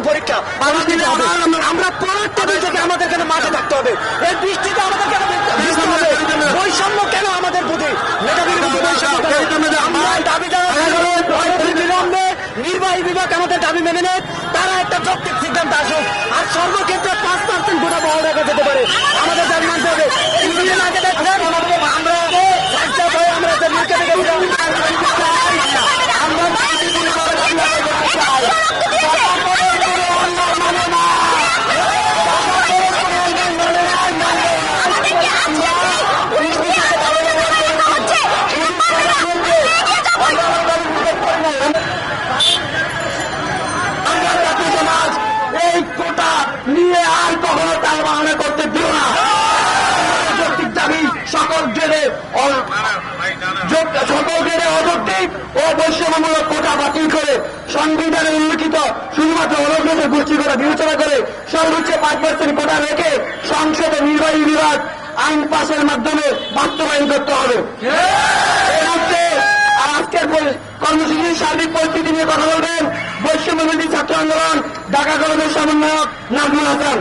পরীক্ষা আমরা পরের টেবিল থেকে আমাদের কেন মাঠে থাকতে হবে, এই বৃষ্টিতে আমাদের কেন বৈষম্য কেন আমাদের প্রতি বিলম্বে নির্বাহী বিভাগ আমাদের দাবি মেনে নেয়, তারা একটা যৌক্তিক সিদ্ধান্ত আসুক, আর সর্বক্ষেত্রে 5% গোটা বহাল রাখা যেতে পারে। আমাদের দাবি মানতে হবে। আগে দেখছেন আমরা এই কোটা নিয়ে আর কখনো তাল বাহানা করতে দিও না। যৌক্তিক দাবি সকল গ্রেডে অযৌক্তিক ও বৈষম্যমূলক কোটা বাতিল করে সংবিধানে উল্লিখিত শুধুমাত্র অনগ্রসর গোষ্ঠীর কথা বিবেচনা করে সর্বোচ্চ 5% কোটা রেখে সংসদে নির্বাহী বিভাগ আইন পাশের মাধ্যমে বাস্তবায়ন করতে হবে। আজকের কর্মসূচির সার্বিক পরিস্থিতি নিয়ে কথা বলবেন বৈষম্যবিরোধী ছাত্র আন্দোলন ঢাকা কলেজের সমন্বয়ক নাজমুল হাসান।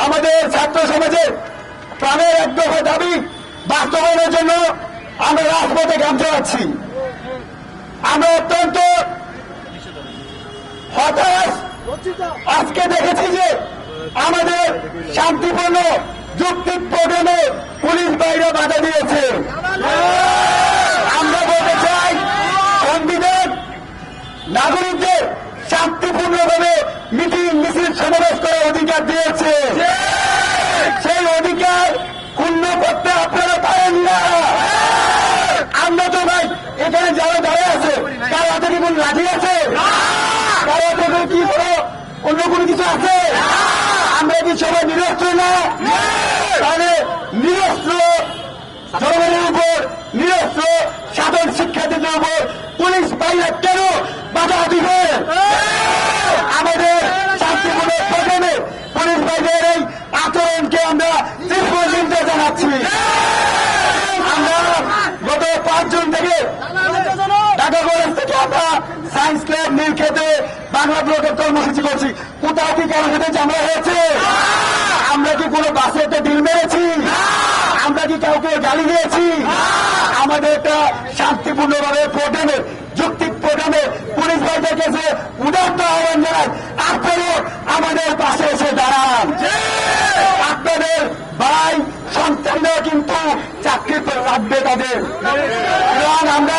আমাদের ছাত্র সমাজের প্রাণের এক দফা দাবি বাস্তবায়নের জন্য আমরা রাজপথে গামছা যাচ্ছি। আমরা অত্যন্ত হতাশ আজকে দেখেছি যে আমাদের শান্তিপূর্ণ যৌক্তিক প্রোগ্রামে পুলিশ বাহিনী বাধা দিয়েছে। আমরা বলতে চাই সংবিধান নাগরিকদের শান্তিপূর্ণভাবে মিটিং মিছিল সমাবেশ করার অধিকার দিয়েছে, সেই অধিকার ক্ষুণ্ণ করতে আপনারা পারেন না। আমরা তো ভাই এখানে যারা দাঁড়িয়ে আছে তার হাতে কি কোন লাঠি আছে, তার হাতে কি কোনো অন্য কোনো কিছু আছে? আমরা কি সবাই নিরস্ত্র না? তাহলে নিরস্ত্র জনগণের উপর, নিরস্ত্র সাধারণ শিক্ষার্থীদের উপর পুলিশ বাহিনী কেন বাধা দিবে? আমাদের শান্তিপূর্ণ প্রোগ্রামে পুলিশ বাহিনীর এই আচরণকে আমরা তীব্র নিন্দা জানাচ্ছি। আমরা গত 5 জুন থেকে ঢাকা কলেজ থেকে আমরা সায়েন্স ক্লাব নীলক্ষেতে বাংলা ব্লকের কর্মসূচি করছি। কোথাও কি কর্মসূচি জানা হয়েছে? আমরা কি কোনো বাসে একটা ডিল মেরেছি? আমরা কি কাউকে গালি দিয়েছি? আমাদের একটা শান্তিপূর্ণভাবে প্রোগ্রামে যৌক্তিক প্রোগ্রামে পুলিশ বাহিনীর কাছে উদাত্ত আহ্বান জানাই, আপনারও আমাদের পাশে এসে দাঁড়ান। আপনাদের ভাই সন্তানরাও কিন্তু চাকরি লাগবে তাদের। এবং আমরা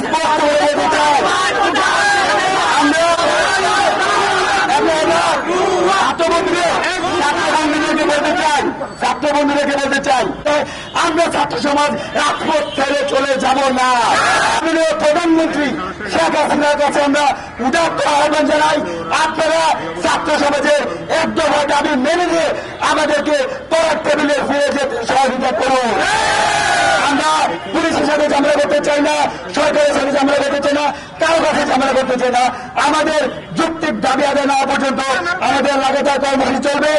স্পষ্ট হয়ে যেতে চাই, আমরা ছাত্র বন্ধুদেরকে বলতে চাই আমরা ছাত্র সমাজ রাজপথ ছেড়ে চলে যাব না। প্রধানমন্ত্রী শেখ হাসিনার কাছে আমরা উদাত্ত আহ্বান জানাই, আপনারা ছাত্র সমাজের এক দফা দাবি মেনে নিয়ে আমাদেরকে পরের টেবিলে ফিরে যেতে সহযোগিতা করুন। আমরা পুলিশের সাথে ঝামেলা করতে চাই না, সরকারের সাথে ঝামেলা করতে চাই না, কারো কাছে ঝামেলা করতে চাই না। আমাদের যৌক্তিক দাবি আদায় না পর্যন্ত আমাদের লাগাতার কর্মসূচি চলবে।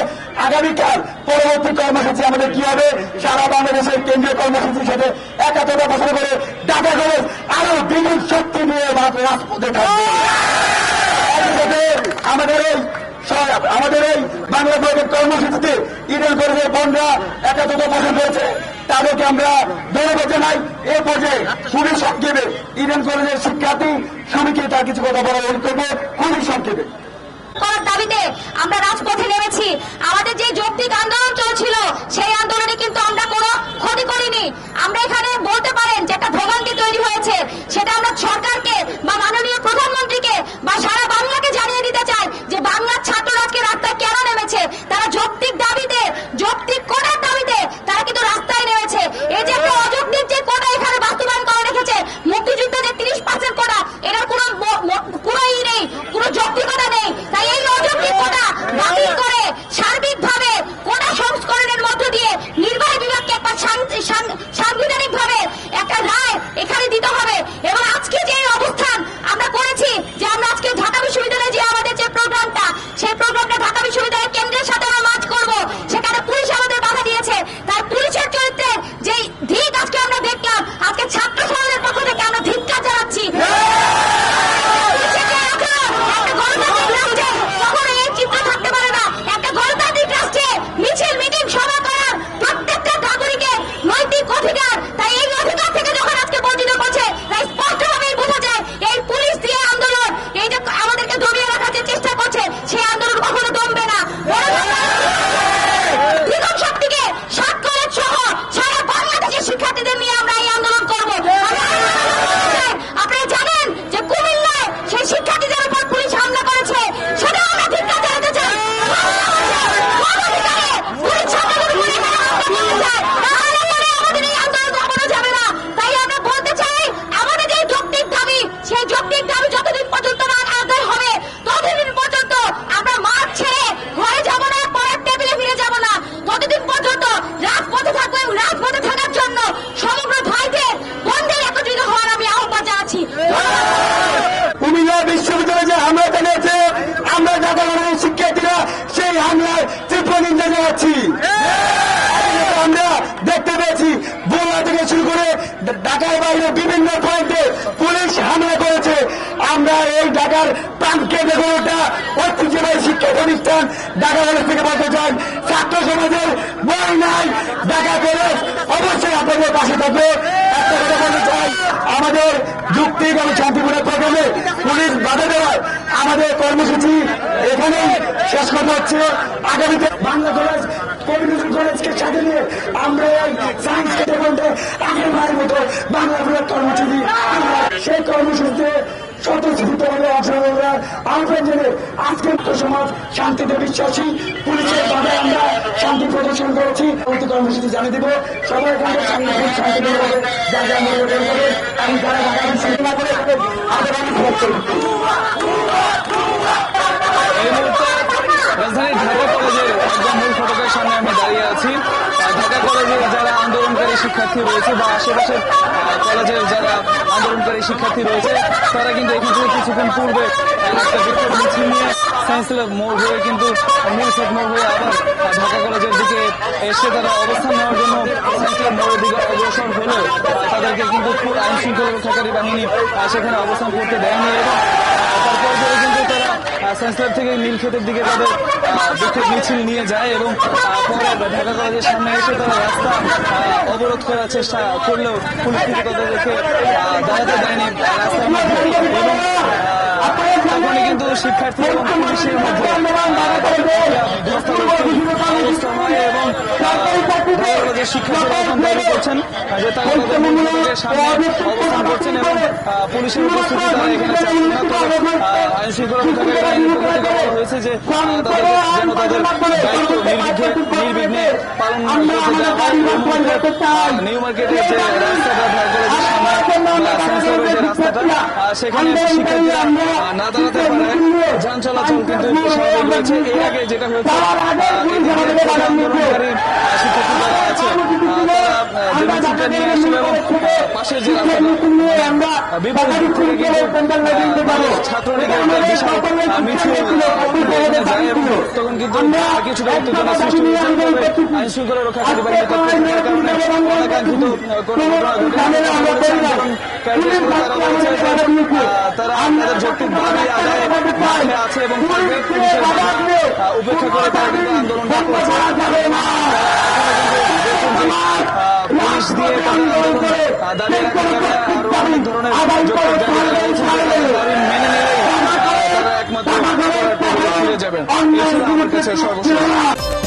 আগামীকাল পরবর্তী কর্মসূচি আমাদের কি হবে? সারা বাংলাদেশের কেন্দ্রীয় কর্মসূচির সাথে একাত্মতা ঘোষণা করে ঢাকা কলেজ আরো দ্বিগুণ শক্তি নিয়ে রাজপথে থাকবে। আমাদের এই বাংলা ব্লকের কর্মসূচিতে ইডেন কলেজের বোনরা একাত্মতা পোষণ করেছে, তাদেরকে আমরা ধন্যবাদ জানাই। এ পর্যায়ে খুবই সংক্ষেপে ইডেন কলেজের শিক্ষার্থী সুমিকে তার কিছু কথা বলার অনুরোধ করবো, খুবই সংক্ষেপে। করার দাবিতে আমরা রাজপথে নেমেছি। আমাদের যে যৌক্তিক আন্দোলন চলছিল সেই আন্দোলনে কিন্তু আমরা কোনো ক্ষতি করিনি। আমরা এখানে বলতে পারেন যে একটা ভোগান্তি তৈরি হয়েছে, সেটা আমরা সরকারকে বা মাননীয় প্রধানমন্ত্রীকে বা সারা বাংলাকে জানিয়ে দিতে চাই যে বাংলার ছাত্ররা আজকে রাস্তায় কেন নেমেছে। তারা যৌক্তিক দাবিতে, যৌক্তিক কোটার দাবিতে তারা কিন্তু রাস্তায় নেমেছে। এই যে একটা অযৌক্তিক যে কোটা এখানে বাস্তবায়ন করে রেখেছে, মুক্তিযুদ্ধে যে 30% কোটা, এটার কোনো নেই, কোনো যৌক্তিকতা নেই। তাই এই অযৌক্তিক কোটা বাতিল করে সার্বিকভাবে কোটা সংস্করণের মধ্য দিয়ে নির্বাহী বিভাগকে একটা সাংবিধানিকভাবে একটা রায় এখানে দিতে হবে। এবং আজকে যে পাচ্ছি। আমরা দেখতে পেয়েছি বগুড়া থেকে শুরু করে ঢাকার বাইরে বিভিন্ন পয়েন্টে পুলিশ হামলা করেছে। আমরা এই ঢাকার প্রাণকেন্দ্র একটা ঐতিহ্যবাহী শিক্ষা প্রতিষ্ঠান ঢাকা কলেজ থেকে বলতে চাই, ছাত্র সমাজের বই নাই ঢাকা কলেজ অবশ্যই আপনাদের পাশে থাকবে। একটা কথা বলতে চাই, আমাদের যুক্তি এবং শান্তিপূর্ণ প্রোগ্রামে পুলিশ বাধা দেওয়ায় আমাদের কর্মসূচি এখানেই শেষ কথা হচ্ছে। আগামীতে বাংলা কলেজ কমিউনিটি কলেজকে সাথে নিয়ে আমরা এই সায়েন্স কেন্দ্রে আগের মায়ের মতো বাংলা কলেজ কর্মসূচি সেই কর্মসূচিতে স্বতঃস্ফূর্তভাবে অংশগ্রহণরা আহ্বান জানিয়ে আজকের সমাজ শান্তিতে বিশ্বাসী। পুলিশের বাধায় আমরা শান্তি প্রদর্শন করেছি। পরবর্তী কর্মসূচি জানিয়ে দেব। সবাই শান্তিপূর্ণভাবে যা যা মনোযোগ করে আমি তারা ঢাকা বিশ্ববিদ্যালয় করে আবেদন করছি। এই মুহূর্তে রাজধানী ঢাকা কলেজের একদম মূল ফটকের সামনে আমি দাঁড়িয়ে আছি। ঢাকা কলেজের যারা আন্দোলনকারী শিক্ষার্থী রয়েছে বা আশেপাশের কলেজের যারা আন্দোলনকারী শিক্ষার্থী রয়েছে তারা কিন্তু এখান থেকে কিছুক্ষণ পূর্বে একটা বিক্ষোভ মিছিল নিয়ে সায়েন্স ল্যাব মোড় হয়ে কিন্তু নীলক্ষেত মোড় হয়ে আবার ঢাকা কলেজের দিকে এসে তারা অবস্থান নেওয়ার জন্য সায়েন্স ল্যাব মোড়ের দিকে অগ্রসর হলেও তাদেরকে কিন্তু আইন শৃঙ্খলা রক্ষাকারী বাহিনী সেখানে অবস্থান করতে দেয়নি এবং তারপর ধরে কিন্তু তারা সায়েন্স ল্যাব থেকে নীলক্ষেতের দিকে তাদের বিক্ষোভ মিছিল নিয়ে যায় এবং পরে ঢাকা কলেজের সামনে এসে তারা রাস্তা অবরোধ করার চেষ্টা করলেও পুলিশ কিন্তু তাদেরকে দাঁড়াতে দেয়নি রাস্তার মধ্যে এবং তখনই কিন্তু শিক্ষার্থী এবং পুলিশের মধ্যে অবস্থা হয় এবং কলেজের শিক্ষার্থীরা এখন দাবি করছেন যে তারা তাদের মূল ফটকের সামনে অবস্থান করছেন এবং পুলিশের উপস্থিতি তারা এখানে চাচ্ছেন না। তবে আইন শৃঙ্খলা রক্ষাকারী বাহিনীর পক্ষ থেকে বলা হয়েছে যে তাদের দায়িত্ব নির্বিঘ্নে পালন করতে দেওয়া হয়। নিউ মার্কেটের যে রাস্তাটা ঢাকা কলেজের সামনে সায়েন্স ল্যাবের যে রাস্তাটা সেখানে শিক্ষার্থীরা না দাঁড়াতে পারে যান চলাচল কিন্তু স্বাভাবিক রয়েছে। এর আগে যেটা হয়েছে আন্দোলনকারী শিক্ষার্থী যারা আছে তারা যে মিছিলটা নিয়ে আসছিল এবং পাশের যে রাস্তাটা বিপরীত দিক থেকে কিন্তু ছাত্রলীগের একটা বিশাল মিছিল যায় এবং তখন কিন্তু কিছুটা উত্তেজনা সৃষ্টি হয়েছে। তবে আইন শৃঙ্খলা রক্ষাকারী বাহিনীর তৎপরতার কারণে অনাকাঙ্ক্ষিত কোনো ঘটনা তারা তাদের যৌক্তিক দাবি আদায়ে মাঠে আছে এবং পুলিশের বাধা উপেক্ষা করে তারা কিন্তু আন্দোলনটা করছে। পুলিশ দিয়ে দাঁড়িয়ে রাখা যাবে আরো অনেক ধরনের যৌক্তিক দাবি রয়েছে দাবি মেনে নিলেই তারা একমাত্র ফিরে যাবেন। এই ছিল আমার কাছে সর্বশেষ।